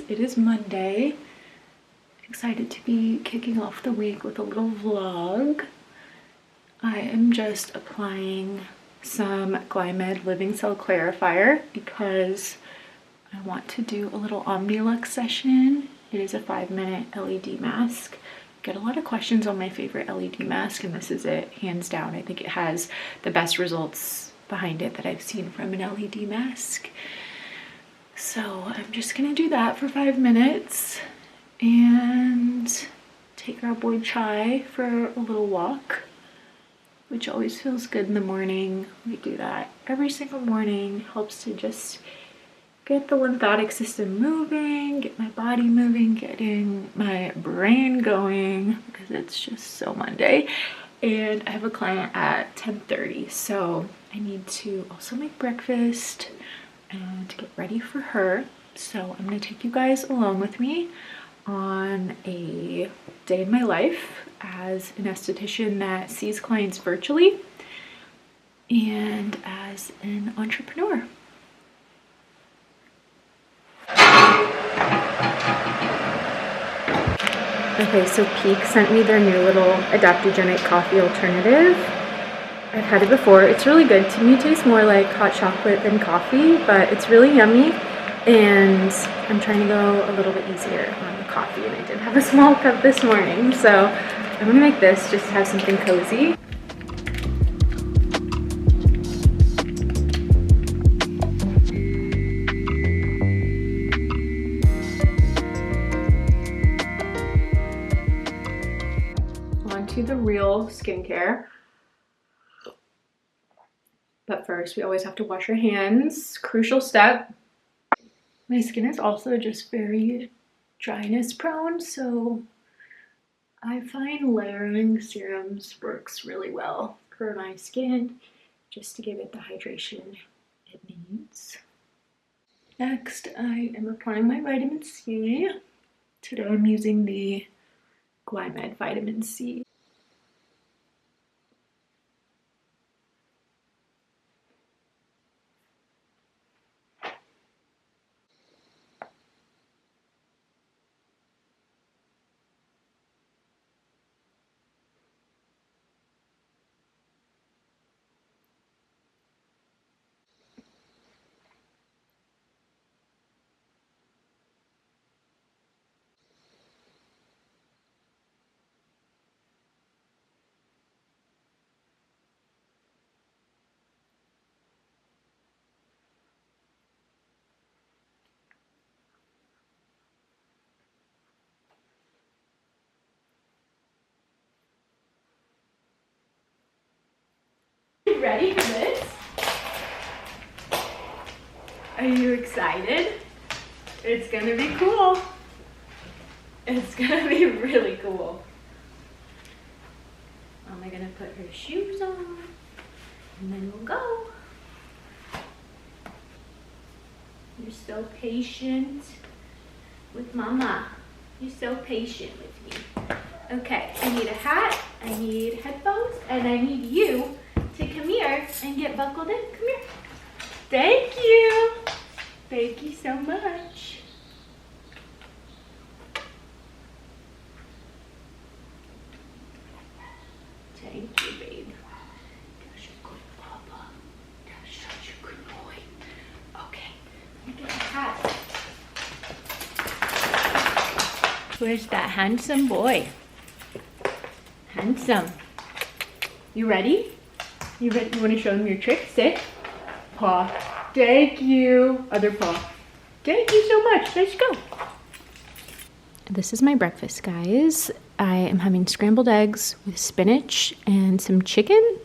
It is Monday. Excited to be kicking off the week with a little vlog. I am just applying some Glymed Living Cell Clarifier because I want to do a little Omnilux session. It is a 5-minute LED mask. Get a lot of questions on my favorite LED mask, and this is it, hands down. I think it has the best results behind it that I've seen from an LED mask. So I'm just gonna do that for 5 minutes and take our boy Chai for a little walk, which always feels good in the morning. We do that every single morning. Helps to just get the lymphatic system moving, get my body moving, getting my brain going, because it's just so Monday. And I have a client at 10:30, so I need to also make breakfast and get ready for her. So I'm gonna take you guys along with me on a day in my life as an esthetician that sees clients virtually and as an entrepreneur. Okay, so Peak sent me their new little adaptogenic coffee alternative. I've had it before. It's really good. To me, it tastes more like hot chocolate than coffee, but it's really yummy. And I'm trying to go a little bit easier on the coffee, and I did have a small cup this morning. So I'm gonna make this just to have something cozy. On to the real skincare. But first, we always have to wash our hands. Crucial step. My skin is also just very dryness prone, so I find layering serums works really well for my skin, just to give it the hydration it needs. Next, I am applying my vitamin C. Today I'm using the Glymed Vitamin C. Ready for this? Are you excited? It's gonna be cool. It's gonna be really cool. Am I gonna put her shoes on? And then we'll go. You're so patient with Mama. You're so patient with me. Okay, I need a hat, I need headphones, and I need you to come here and get buckled in. Come here. Thank you. Thank you so much. Thank you, babe. That's a good papa. That's such a good boy. Okay, let me get the hat. Where's that handsome boy? Handsome. You ready? You ready? You want to show them your trick? Sit. Paw. Thank you. Other paw. Thank you so much. Let's go. This is my breakfast, guys. I am having scrambled eggs with spinach and some chicken,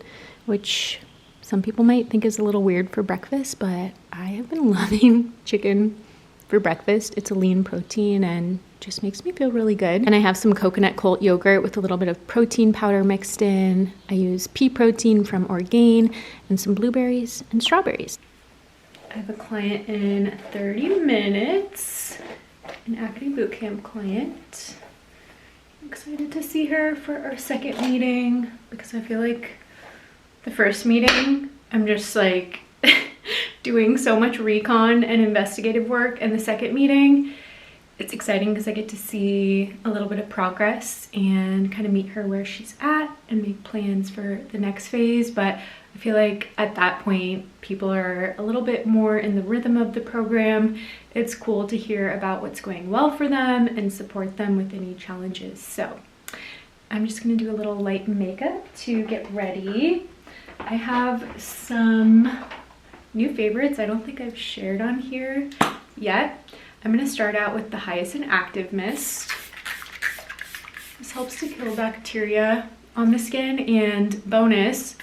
which some people might think is a little weird for breakfast, but I have been loving chicken for breakfast. It's a lean protein and just makes me feel really good. And I have some coconut cold yogurt with a little bit of protein powder mixed in. I use pea protein from Orgain and some blueberries and strawberries. I have a client in 30 minutes, an Acne Bootcamp client. I'm excited to see her for our second meeting because I feel like the first meeting, I'm just like doing so much recon and investigative work, and the second meeting, it's exciting because I get to see a little bit of progress and kind of meet her where she's at and make plans for the next phase. But I feel like at that point, people are a little bit more in the rhythm of the program. It's cool to hear about what's going well for them and support them with any challenges. So I'm just gonna do a little light makeup to get ready. I have some new favorites I don't think I've shared on here yet. I'm gonna start out with the Hyacinth Active Mist. This helps to kill bacteria on the skin, and bonus,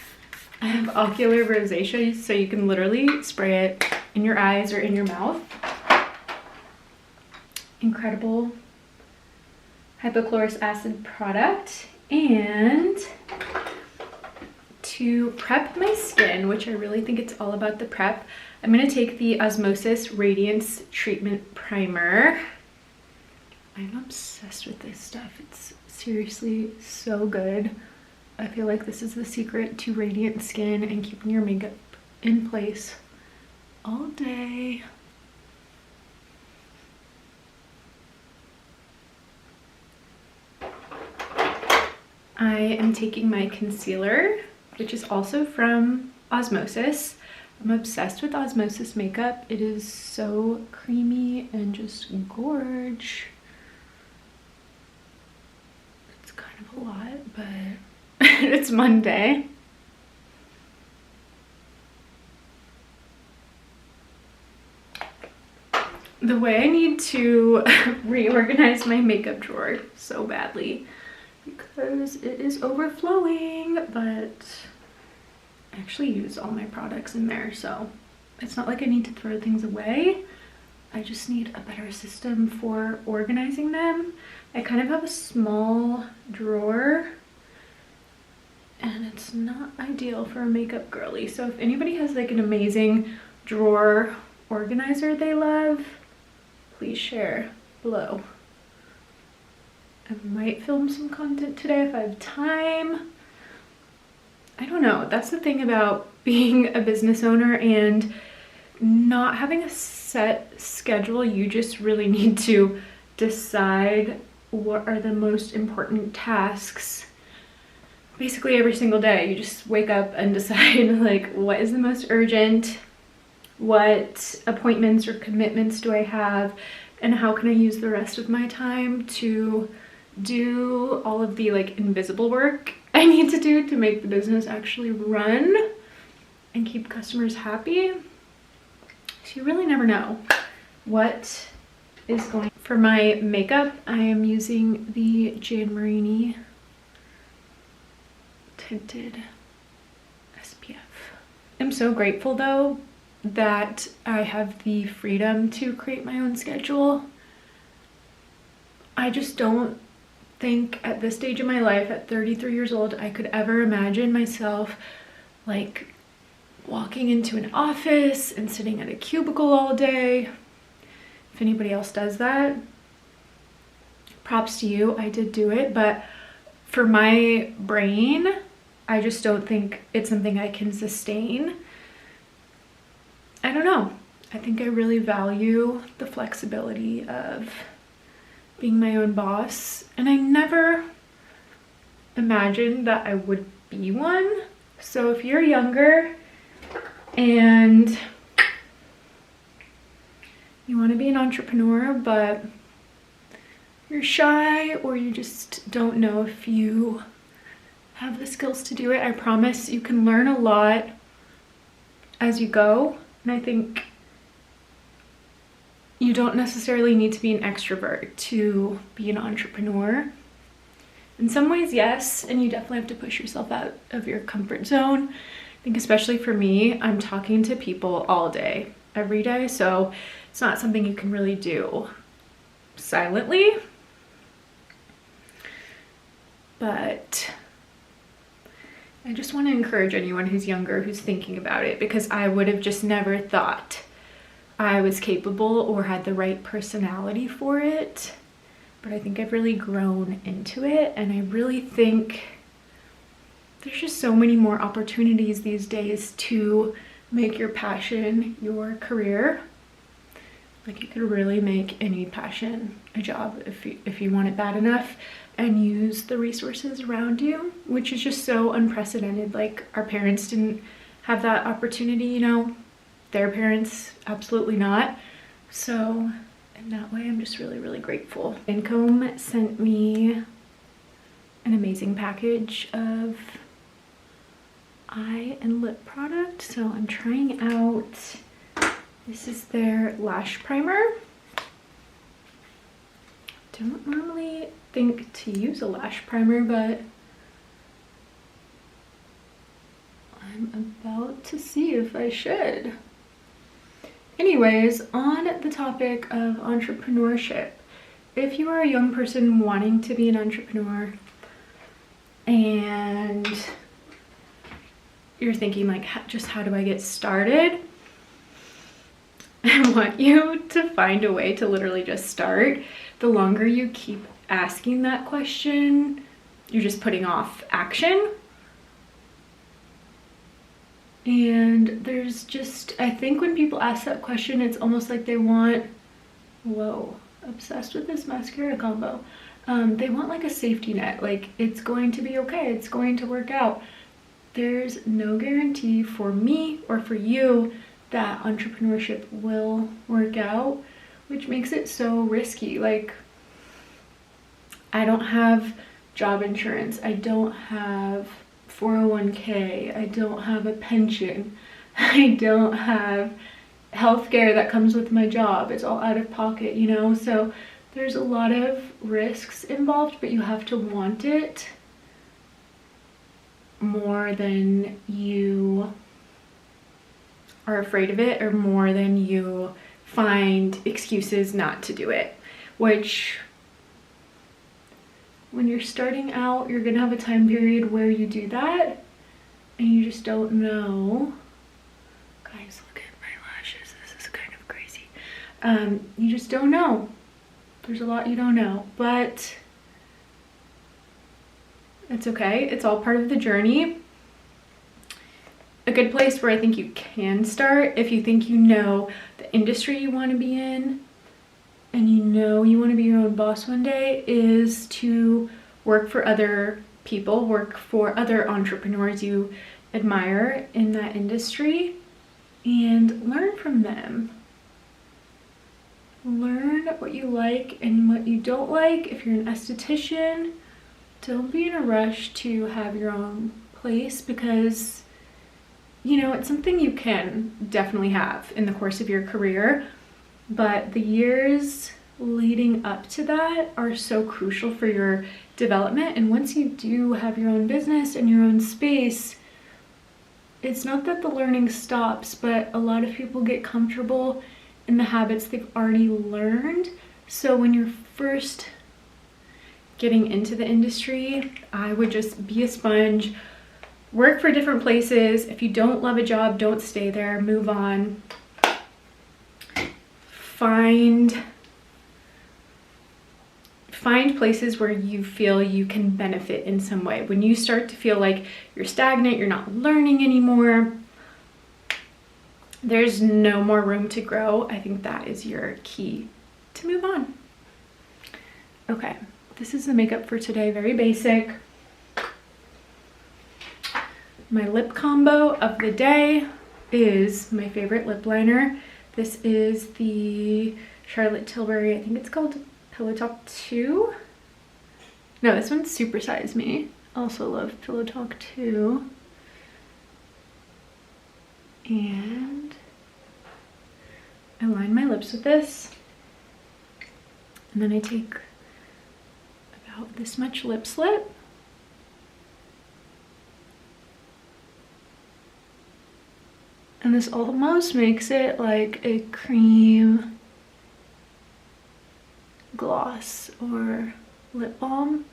I have ocular rosacea, so you can literally spray it in your eyes or in your mouth. Incredible hypochlorous acid product. And to prep my skin, which I really think it's all about the prep, I'm going to take the Osmosis Radiance Treatment Primer. I'm obsessed with this stuff. It's seriously so good. I feel like this is the secret to radiant skin and keeping your makeup in place all day. I am taking my concealer, which is also from Osmosis. I'm obsessed with Osmosis makeup. It is so creamy and just gorge. It's kind of a lot, but it's Monday. The way I need to reorganize my makeup drawer so badly because it is overflowing, but I actually use all my products in there, so it's not like I need to throw things away. I just need a better system for organizing them. I kind of have a small drawer and it's not ideal for a makeup girly. So if anybody has like an amazing drawer organizer they love, please share below. I might film some content today if I have time. I don't know. That's the thing about being a business owner and not having a set schedule. You just really need to decide what are the most important tasks basically every single day. You just wake up and decide like what is the most urgent, what appointments or commitments do I have, and how can I use the rest of my time to do all of the like invisible work I need to do to make the business actually run and keep customers happy. So you really never know what is going. For my makeup, I am using the Jan Marini tinted SPF. I'm so grateful though that I have the freedom to create my own schedule. I just don't think at this stage of my life, at 33 years old, I could ever imagine myself like walking into an office and sitting at a cubicle all day. If anybody else does that, props to you. I did do it, but for my brain, I just don't think it's something I can sustain. I don't know. I think I really value the flexibility of being my own boss, and I never imagined that I would be one. So if you're younger and you want to be an entrepreneur but you're shy or you just don't know if you have the skills to do it, I promise you can learn a lot as you go. And I think you don't necessarily need to be an extrovert to be an entrepreneur. In some ways, yes, and you definitely have to push yourself out of your comfort zone. I think especially for me, I'm talking to people all day, every day, so it's not something you can really do silently. But I just want to encourage anyone who's younger, who's thinking about it, because I would have just never thought I was capable or had the right personality for it. But I think I've really grown into it, and I really think there's just so many more opportunities these days to make your passion your career. Like, you could really make any passion a job if you want it bad enough and use the resources around you, which is just so unprecedented. Like, our parents didn't have that opportunity, you know, their parents absolutely not. So in that way, I'm just really, really grateful. Lancome sent me an amazing package of eye and lip product. So I'm trying out, this is their lash primer. Don't normally think to use a lash primer, but I'm about to see if I should. Anyways, on the topic of entrepreneurship, if you are a young person wanting to be an entrepreneur and you're thinking like, just how do I get started? I want you to find a way to literally just start. The longer you keep asking that question, you're just putting off action. And there's just, I think when people ask that question, it's almost like they want, whoa, obsessed with this mascara combo. They want like a safety net, like it's going to be okay, it's going to work out. There's no guarantee for me or for you that entrepreneurship will work out, which makes it so risky. Like, I don't have job insurance, I don't have 401k, I don't have a pension, I don't have healthcare that comes with my job, it's all out of pocket, you know? So there's a lot of risks involved, but you have to want it more than you are afraid of it, or more than you find excuses not to do it, which when you're starting out, you're gonna have a time period where you do that and you just don't know. Guys, look at my lashes, this is kind of crazy. You just don't know. There's a lot you don't know, but it's okay. It's all part of the journey. A good place where I think you can start, if you think you know the industry you want to be in and you know you want to be your own boss one day, is to work for other people, work for other entrepreneurs you admire in that industry and learn from them. Learn what you like and what you don't like. If you're an esthetician, don't be in a rush to have your own place, because you know, it's something you can definitely have in the course of your career, but the years leading up to that are so crucial for your development. And once you do have your own business and your own space, it's not that the learning stops, but a lot of people get comfortable in the habits they've already learned. So when you're first getting into the industry, I would just be a sponge. Work for different places. If you don't love a job, don't stay there, move on. Find places where you feel you can benefit in some way. When you start to feel like you're stagnant, you're not learning anymore, there's no more room to grow. I think that is your key to move on. Okay, this is the makeup for today, very basic. My lip combo of the day is my favorite lip liner. This is the Charlotte Tilbury, I think it's called Pillow Talk 2. No, this one's Super Size Me. Also love Pillow Talk 2. And I line my lips with this. And then I take about this much lip slip. And this almost makes it like a cream gloss or lip balm,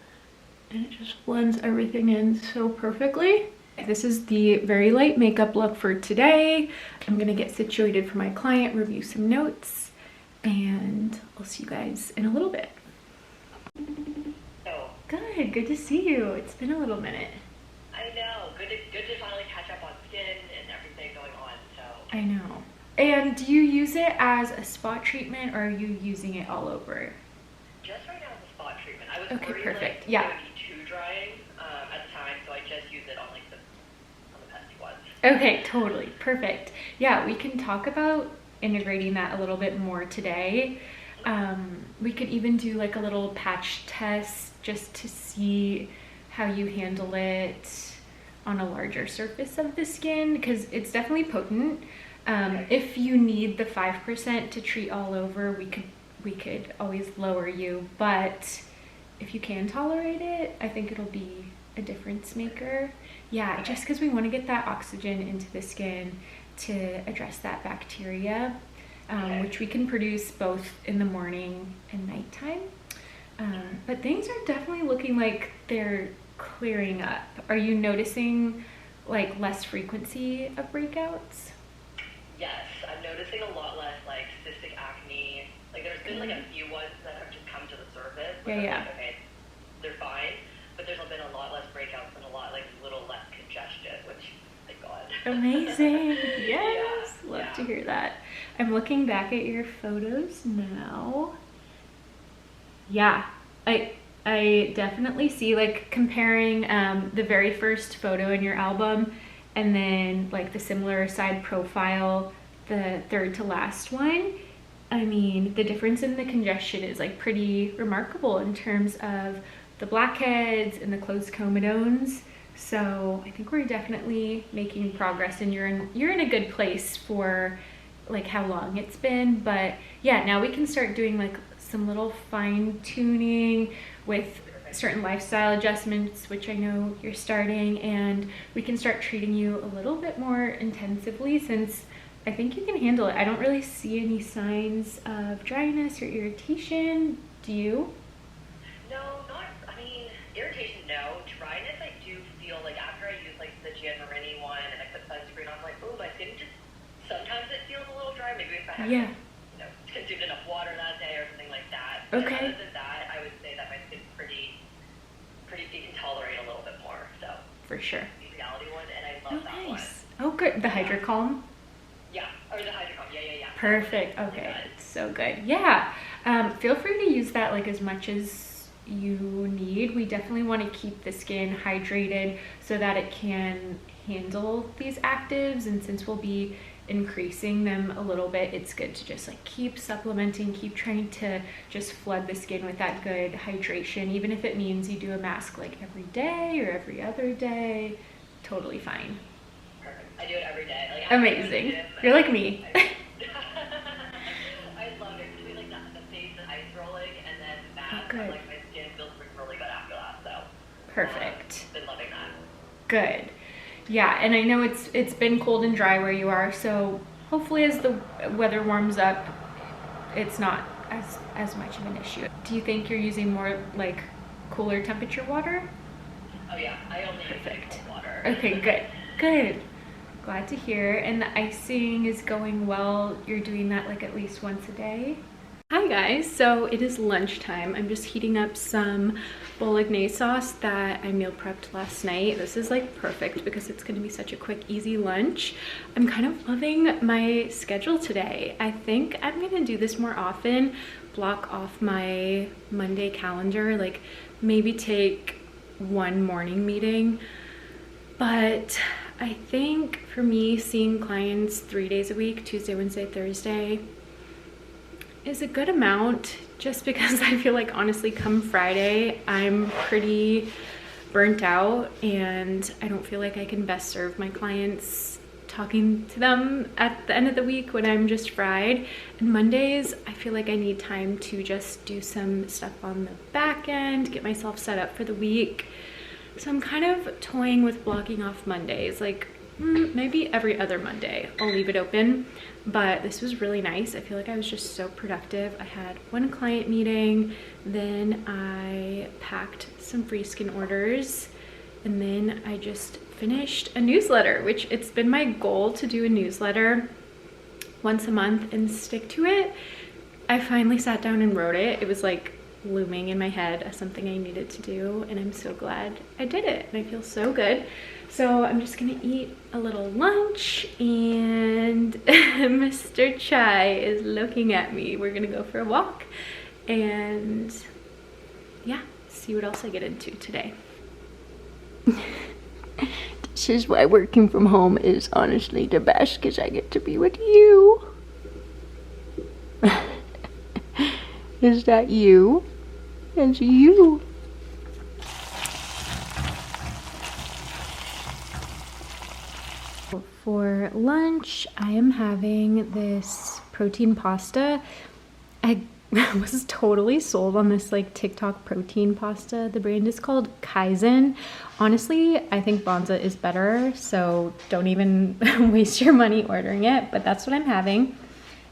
and it just blends everything in so perfectly. This is the very light makeup look for today. I'm gonna get situated for my client, review some notes, and I'll see you guys in a little bit. Oh, Good to see you. It's been a little minute. I know. Good to finally catch up on skin and everything going on. So I know. And do you use it as a spot treatment, or are you using it all over? Just right now it's a spot treatment. I was Okay, worried perfect. like Yeah. it would be too drying at the time, so I just use it on like on the pesky ones. Okay, totally. Perfect. Yeah, we can talk about integrating that a little bit more today. We could even do like a little patch test just to see how you handle it on a larger surface of the skin, because it's definitely potent. If you need the 5% to treat all over, we could always lower you, but if you can tolerate it, I think it'll be a difference maker. Yeah, just because we want to get that oxygen into the skin to address that bacteria, which we can produce both in the morning and nighttime. But things are definitely looking like they're clearing up. Are you noticing like less frequency of breakouts? Yes, I'm noticing a lot less like cystic acne. Like there's been like a few ones that have just come to the surface. Yeah. Like, okay, they're fine, but there's been a lot less breakouts and a lot like little less congestion, which thank God. Amazing. Yes. Yeah, Love yeah. to hear that. I'm looking back at your photos now. Yeah, I definitely see, like, comparing the very first photo in your album and then like the similar side profile, the third to last one. I mean, the difference in the congestion is like pretty remarkable in terms of the blackheads and the closed comedones. So I think we're definitely making progress, and you're in a good place for like how long it's been. But yeah, now we can start doing like some little fine tuning with certain lifestyle adjustments, which I know you're starting, and we can start treating you a little bit more intensively, since I think you can handle it. I don't really see any signs of dryness or irritation. Do you? No, not, I mean, irritation, no. Dryness, I do feel like after I use like the Gian Marini one and I put sunscreen on, I'm like, oh, my skin just, sometimes it feels a little dry. Maybe if I haven't, consumed enough water that day or something like that. Okay. But other than that, I would say that my skin's pretty, you can tolerate a little bit more, so. For sure. The reality one, and I love that one. Oh, good. The Hydrocalm? Yeah, or the Hydrocalm, yeah. Perfect. Okay, it's so good. Yeah, feel free to use that like as much as you need. We definitely want to keep the skin hydrated so that it can handle these actives, and since we'll be increasing them a little bit, it's good to just like keep supplementing, keep trying to just flood the skin with that good hydration, even if it means you do a mask like every day or every other day. Totally fine. Perfect. I do it every day. Like, amazing. You're like me. I love it. Between like the face and ice rolling and then the mask, good. like my skin feels really good after that. So perfect. Been loving that. Good. Yeah, and I know it's been cold and dry where you are, so hopefully as the weather warms up, it's not as much of an issue. Do you think you're using more like cooler temperature water? Oh yeah, I only use cold water. Okay, good. Glad to hear. And the icing is going well. You're doing that like at least once a day? Hi guys, so it is lunchtime. I'm just heating up some bolognese sauce that I meal prepped last night. This is like perfect because it's gonna be such a quick, easy lunch. I'm kind of loving my schedule today. I think I'm gonna do this more often, block off my Monday calendar, like maybe take one morning meeting. But I think for me, seeing clients 3 days a week, Tuesday, Wednesday, Thursday, is a good amount, just because I feel like honestly come Friday I'm pretty burnt out and I don't feel like I can best serve my clients talking to them at the end of the week when I'm just fried. And Mondays I feel like I need time to just do some stuff on the back end, get myself set up for the week. So I'm kind of toying with blocking off Mondays, like maybe every other Monday I'll leave it open. But this was really nice. I feel like I was just so productive. I had one client meeting, then I packed some free skin orders, and then I just finished a newsletter, which it's been my goal to do a newsletter once a month and stick to it. I finally sat down and wrote it. It was like looming in my head as something I needed to do, and I'm so glad I did it, and I feel so good. So I'm just gonna eat a little lunch, and Mr. Chai is looking at me. We're gonna go for a walk and yeah, see what else I get into today. This is why working from home is honestly the best, because I get to be with you. Is that you? It's you. For lunch, I am having this protein pasta. I was totally sold on this like TikTok protein pasta. The brand is called Kaizen. Honestly, I think Bonza is better, so don't even waste your money ordering it, but that's what I'm having.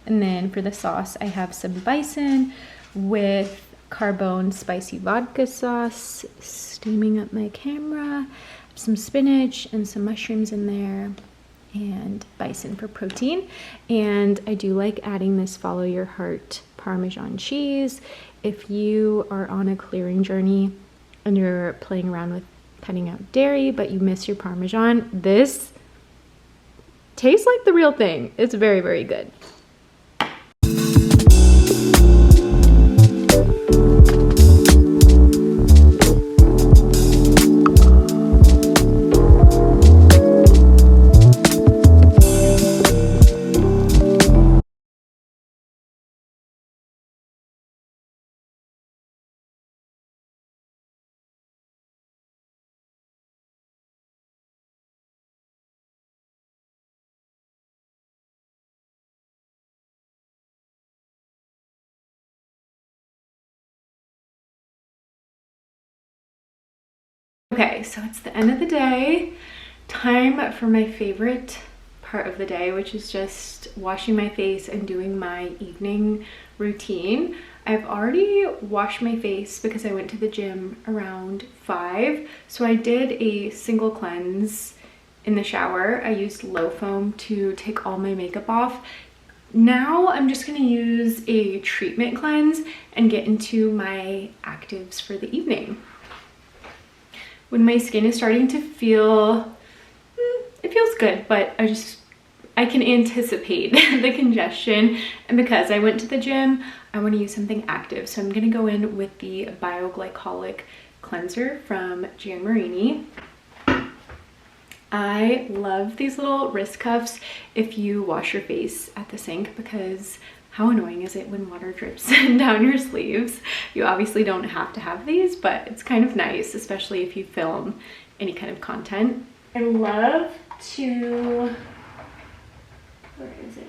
And then for the sauce, I have some bison with Carbone spicy vodka sauce, steaming up my camera, some spinach and some mushrooms in there, and bison for protein. And I do like adding this Follow Your Heart Parmesan cheese. If you are on a clearing journey and you're playing around with cutting out dairy but you miss your Parmesan, this tastes like the real thing. It's very, very good. Okay, so it's the end of the day. Time for my favorite part of the day, which is just washing my face and doing my evening routine. I've already washed my face because I went to the gym around 5. So I did a single cleanse in the shower. I used low foam to take all my makeup off. Now I'm just gonna use a treatment cleanse and get into my actives for the evening. When my skin is starting to feel, it feels good, but I can anticipate the congestion. And because I went to the gym, I want to use something active. So I'm going to go in with the Bioglycolic Cleanser from Jan Marini. I love these little wrist cuffs if you wash your face at the sink, because how annoying is it when water drips down your sleeves? You obviously don't have to have these, but it's kind of nice, especially if you film any kind of content. I love to, where is it?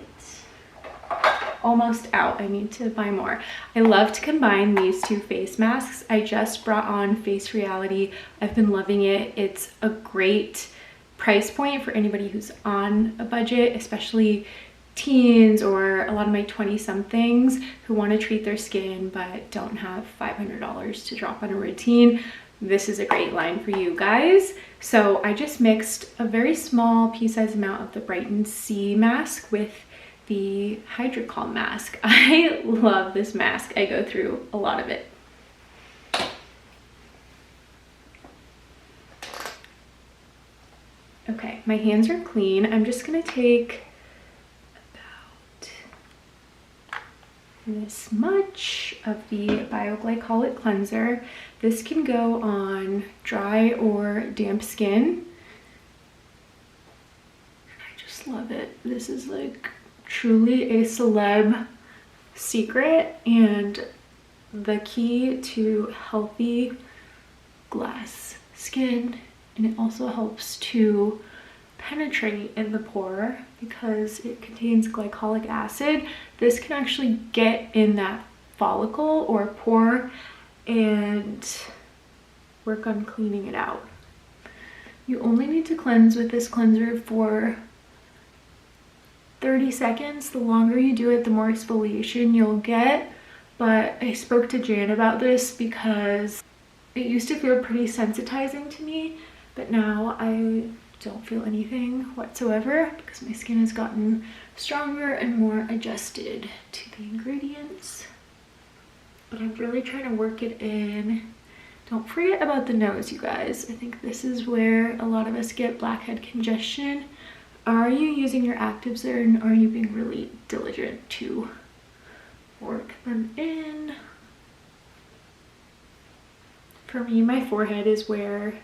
Almost out, I need to buy more. I love to combine these two face masks. I just brought on Face Reality. I've been loving it. It's a great price point for anybody who's on a budget, especially teens or a lot of my 20-somethings who want to treat their skin but don't have $500 to drop on a routine. This is a great line for you guys. So I just mixed a very small pea-sized amount of the Brighten C mask with the Hydrocol mask. I love this mask. I go through a lot of it. Okay, my hands are clean. I'm just gonna take this much of the Bioglycolic Cleanser. This can go on dry or damp skin. I just love it. This is like truly a celeb secret and the key to healthy glass skin. And it also helps to penetrate in the pore because it contains glycolic acid. This can actually get in that follicle or pore and work on cleaning it out. You only need to cleanse with this cleanser for 30 seconds. The longer you do it, the more exfoliation you'll get. But I spoke to Jan about this because it used to feel pretty sensitizing to me, but now I don't feel anything whatsoever because my skin has gotten stronger and more adjusted to the ingredients. but I'm really trying to work it in. Don't forget about the nose, you guys. I think this is where a lot of us get blackhead congestion. Are you using your actives there, and are you being really diligent to work them in? For me, my forehead is where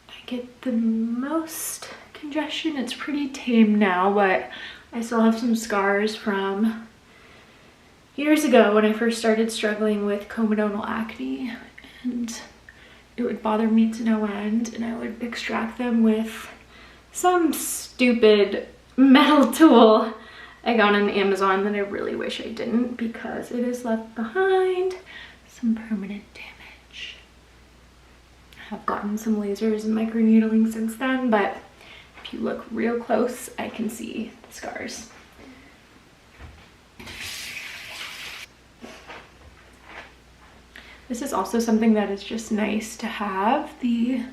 I get the most congestion. It's pretty tame now, but I still have some scars from years ago when I first started struggling with comedonal acne, and it would bother me to no end, and I would extract them with some stupid metal tool I got on Amazon that I really wish I didn't, because it has left behind some permanent damage. I've gotten some lasers and microneedling since then, but if you look real close, I can see the scars. This is also something that is just nice to have, the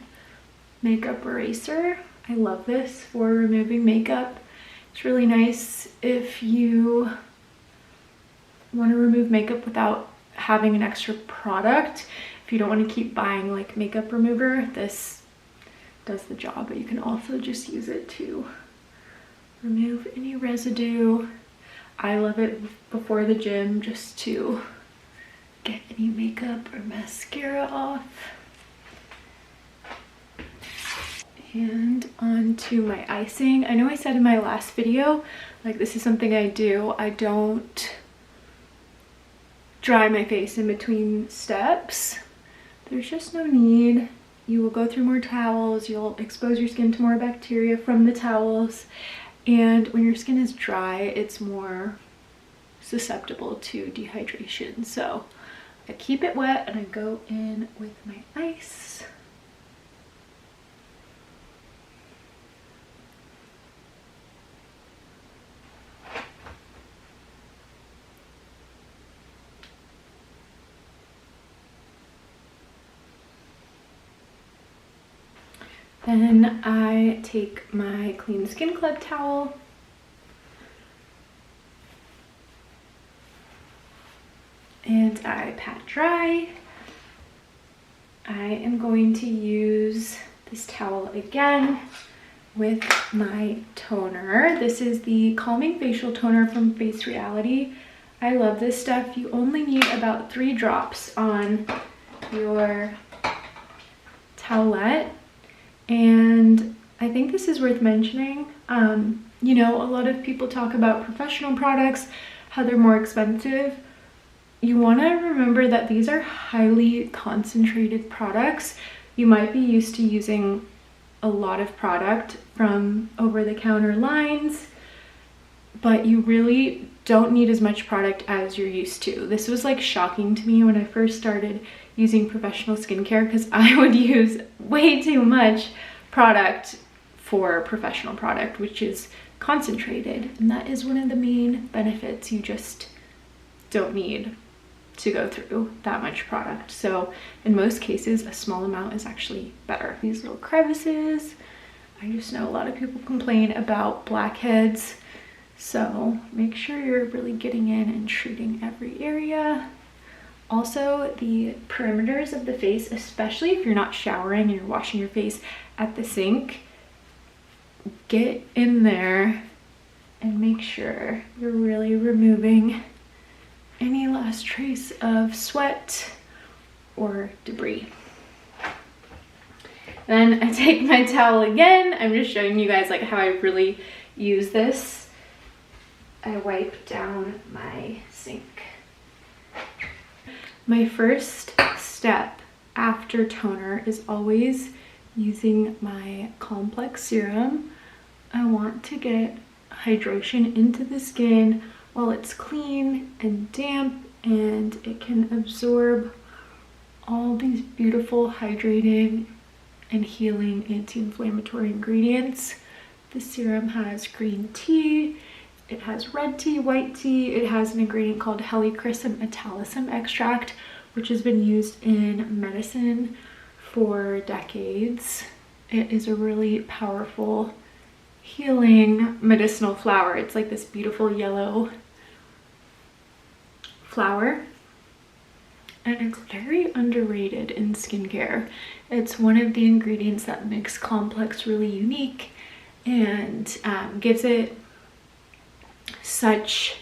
makeup eraser. I love this for removing makeup. It's really nice if you want to remove makeup without having an extra product. If you don't want to keep buying like makeup remover, this does the job, but you can also just use it to remove any residue. I love it before the gym just to get any makeup or mascara off. And on to my icing. I know I said in my last video, like, this is something I do. I don't dry my face in between steps. There's just no need. You will go through more towels, you'll expose your skin to more bacteria from the towels, and when your skin is dry, it's more susceptible to dehydration. So I keep it wet and I go in with my ice. Then I take my Clean Skin Club towel and I pat dry. I am going to use this towel again with my toner. This is the Calming Facial Toner from Face Reality. I love this stuff. You only need about 3 drops on your towelette. And I think this is worth mentioning. You know, a lot of people talk about professional products, how they're more expensive. You want to remember that these are highly concentrated products. You might be used to using a lot of product from over-the-counter lines, but you really don't need as much product as you're used to. This was like shocking to me when I first started using professional skincare, because I would use way too much product for professional product, which is concentrated, and that is one of the main benefits. You just don't need to go through that much product. So in most cases, a small amount is actually better. These little crevices, I just know a lot of people complain about blackheads, so make sure you're really getting in and treating every area. Also, the perimeters of the face, especially if you're not showering and you're washing your face at the sink, get in there and make sure you're really removing any last trace of sweat or debris. Then I take my towel again. I'm just showing you guys like how I really use this. I wipe down my sink. My first step after toner is always using my complex serum. I want to get hydration into the skin while it's clean and damp, and it can absorb all these beautiful hydrating and healing anti-inflammatory ingredients. The serum has green tea, it has red tea, white tea, it has an ingredient called Helichrysum metallicum extract, which has been used in medicine for decades. It is a really powerful healing medicinal flower. It's like this beautiful yellow flower, and it's very underrated in skincare. It's one of the ingredients that makes complex really unique and gives it such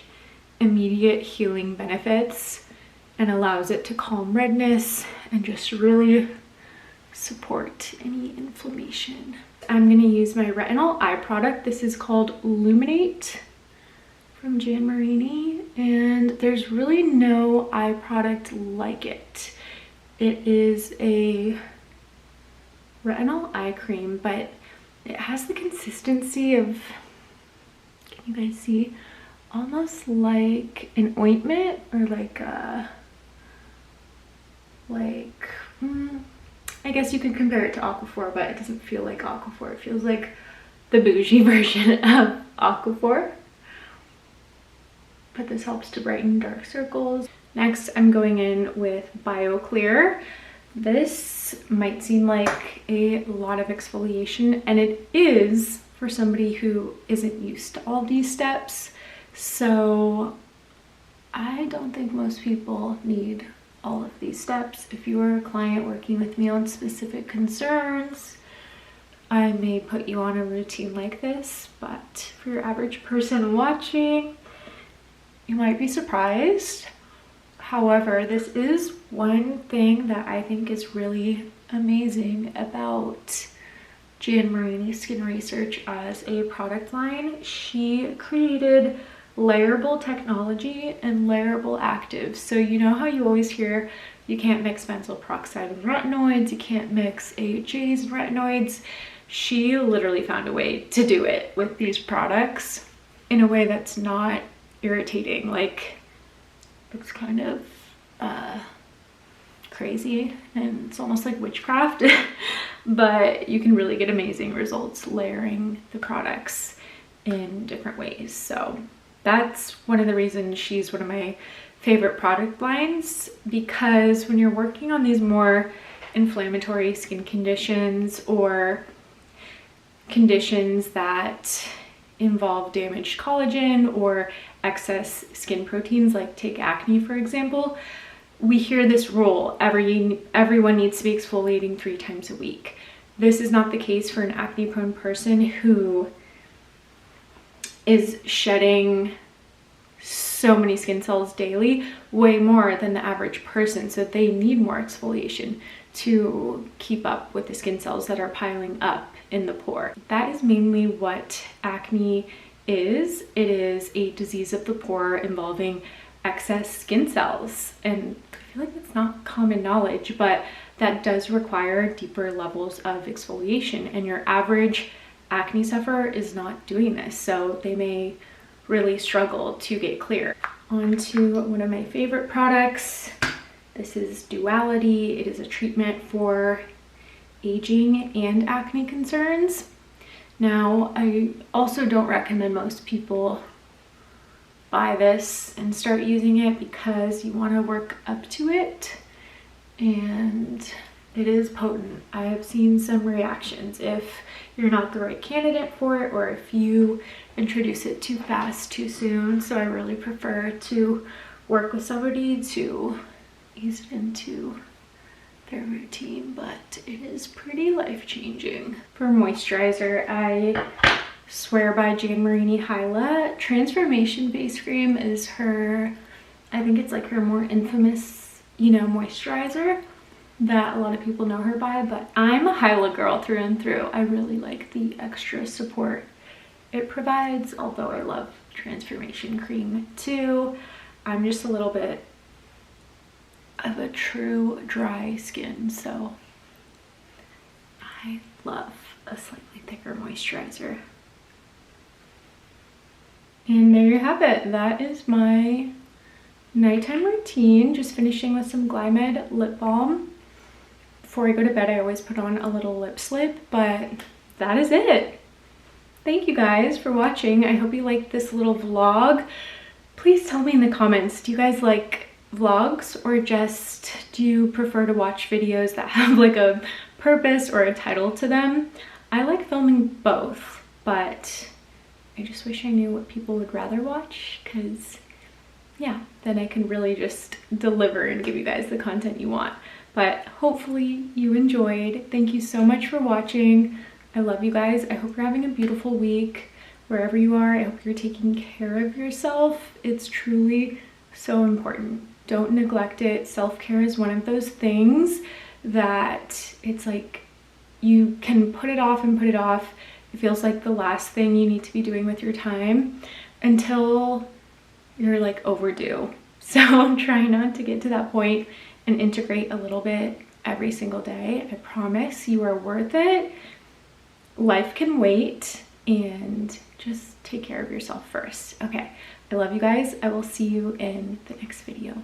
immediate healing benefits and allows it to calm redness and just really support any inflammation. I'm going to use my retinol eye product. This is called Illuminate from Jan Marini, and there's really no eye product like it. It is a retinol eye cream, but it has the consistency of, can you guys see, almost like an ointment, or like a, I guess you could compare it to Aquaphor, but it doesn't feel like Aquaphor. It feels like the bougie version of Aquaphor. But this helps to brighten dark circles. Next, I'm going in with BioClear. This might seem like a lot of exfoliation, and it is for somebody who isn't used to all these steps. So I don't think most people need all of these steps. If you are a client working with me on specific concerns, I may put you on a routine like this, but for your average person watching, you might be surprised. However, this is one thing that I think is really amazing about Jan Marini Skin Research as a product line. She created layerable technology and layerable actives. So you know how you always hear you can't mix benzoyl peroxide and retinoids, you can't mix AHAs and retinoids. She literally found a way to do it with these products in a way that's not irritating. Like, it's kind of crazy and it's almost like witchcraft, but you can really get amazing results layering the products in different ways. So that's one of the reasons she's one of my favorite product lines, because when you're working on these more inflammatory skin conditions or conditions that involve damaged collagen or excess skin proteins, like take acne for example, we hear this rule, everyone needs to be exfoliating 3 times a week. This is not the case for an acne prone person who is shedding so many skin cells daily, way more than the average person, so they need more exfoliation to keep up with the skin cells that are piling up in the pore. That is mainly what acne is. It is a disease of the pore involving excess skin cells, and I feel like it's not common knowledge, but that does require deeper levels of exfoliation, and your average acne sufferer is not doing this, so they may really struggle to get clear. On to one of my favorite products. This is Duality. It is a treatment for aging and acne concerns. Now, I also don't recommend most people buy this and start using it because you want to work up to it, and it is potent. I have seen some reactions if you're not the right candidate for it, or if you introduce it too fast, too soon. So I really prefer to work with somebody to ease it into their routine, but it is pretty life-changing. For moisturizer, I swear by Jan Marini Hyla. Transformation Face Cream is her, I think it's like her more infamous, moisturizer that a lot of people know her by, but I'm a Hyla girl through and through. I really like the extra support it provides, although I love Transformation Cream too. I'm just a little bit of a true dry skin, so I love a slightly thicker moisturizer. And there you have it. That is my nighttime routine. Just finishing with some Glymed lip balm. Before I go to bed, I always put on a little lip slip, but that is it. Thank you guys for watching. I hope you liked this little vlog. Please tell me in the comments, do you guys like vlogs, or just do you prefer to watch videos that have like a purpose or a title to them? I like filming both, but I just wish I knew what people would rather watch, because yeah, then I can really just deliver and give you guys the content you want. But hopefully you enjoyed. Thank you so much for watching. I love you guys. I hope you're having a beautiful week wherever you are. I hope you're taking care of yourself. It's truly so important. Don't neglect it. Self-care is one of those things that it's like you can put it off and put it off. It feels like the last thing you need to be doing with your time until you're like overdue. So I'm trying not to get to that point and integrate a little bit every single day. I promise you are worth it. Life can wait, and just take care of yourself first. Okay, I love you guys. I will see you in the next video.